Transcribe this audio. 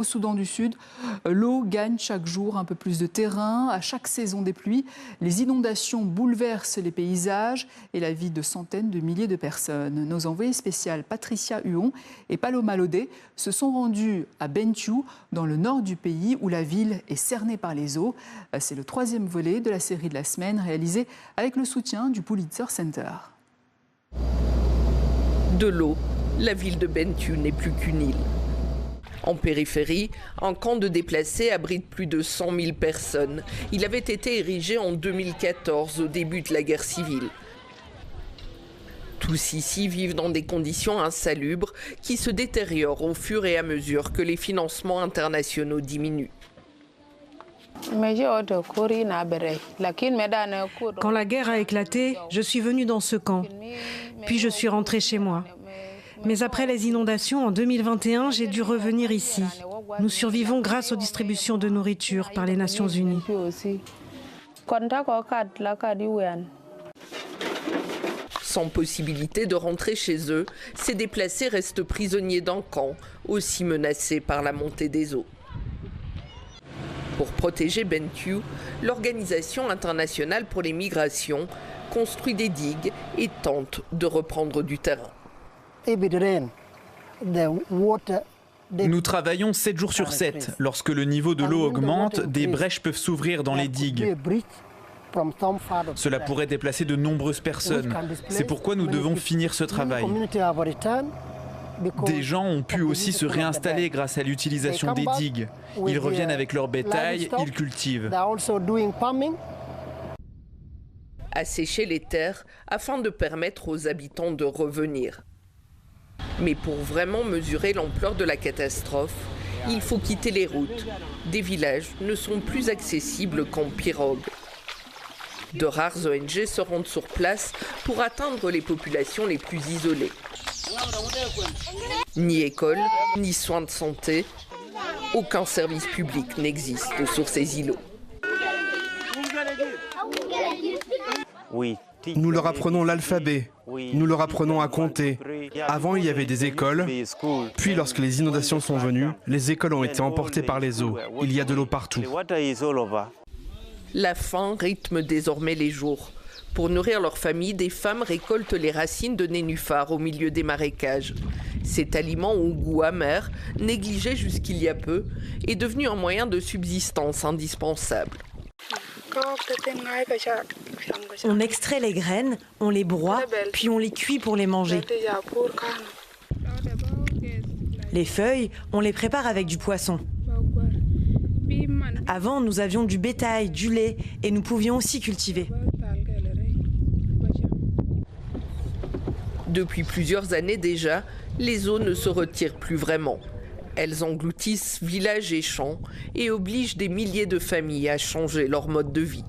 Au Soudan du Sud, l'eau gagne chaque jour un peu plus de terrain. À chaque saison des pluies, les inondations bouleversent les paysages et la vie de centaines de milliers de personnes. Nos envoyées spéciales Patricia Huon et Paloma Lodé se sont rendues à Bentiu, dans le nord du pays, où la ville est cernée par les eaux. C'est le 3e volet de la série de la semaine, réalisé avec le soutien du Pulitzer Center. De l'eau, la ville de Bentiu n'est plus qu'une île. En périphérie, un camp de déplacés abrite plus de 100 000 personnes. Il avait été érigé en 2014, au début de la guerre civile. Tous ici vivent dans des conditions insalubres qui se détériorent au fur et à mesure que les financements internationaux diminuent. Quand la guerre a éclaté, je suis venue dans ce camp. Puis je suis rentrée chez moi. Mais après les inondations en 2021, j'ai dû revenir ici. Nous survivons grâce aux distributions de nourriture par les Nations Unies. Sans possibilité de rentrer chez eux, ces déplacés restent prisonniers d'un camp, aussi menacé par la montée des eaux. Pour protéger Bentiu, l'Organisation internationale pour les migrations construit des digues et tente de reprendre du terrain. Nous travaillons 7 jours sur 7. Lorsque le niveau de l'eau augmente, des brèches peuvent s'ouvrir dans les digues. Cela pourrait déplacer de nombreuses personnes. C'est pourquoi nous devons finir ce travail. Des gens ont pu aussi se réinstaller grâce à l'utilisation des digues. Ils reviennent avec leur bétail, ils cultivent. Assécher les terres afin de permettre aux habitants de revenir. Mais pour vraiment mesurer l'ampleur de la catastrophe, il faut quitter les routes. Des villages ne sont plus accessibles qu'en pirogue. De rares ONG se rendent sur place pour atteindre les populations les plus isolées. Ni école, ni soins de santé, aucun service public n'existe sur ces îlots. Nous leur apprenons l'alphabet, nous leur apprenons à compter. Avant, il y avait des écoles, puis lorsque les inondations sont venues, les écoles ont été emportées par les eaux. Il y a de l'eau partout. La faim rythme désormais les jours. Pour nourrir leur famille, des femmes récoltent les racines de nénuphar au milieu des marécages. Cet aliment au goût amer, négligé jusqu'il y a peu, est devenu un moyen de subsistance indispensable. On extrait les graines, on les broie, puis on les cuit pour les manger. Les feuilles, on les prépare avec du poisson. Avant, nous avions du bétail, du lait, et nous pouvions aussi cultiver. Depuis plusieurs années déjà, les eaux ne se retirent plus vraiment. Elles engloutissent villages et champs et obligent des milliers de familles à changer leur mode de vie.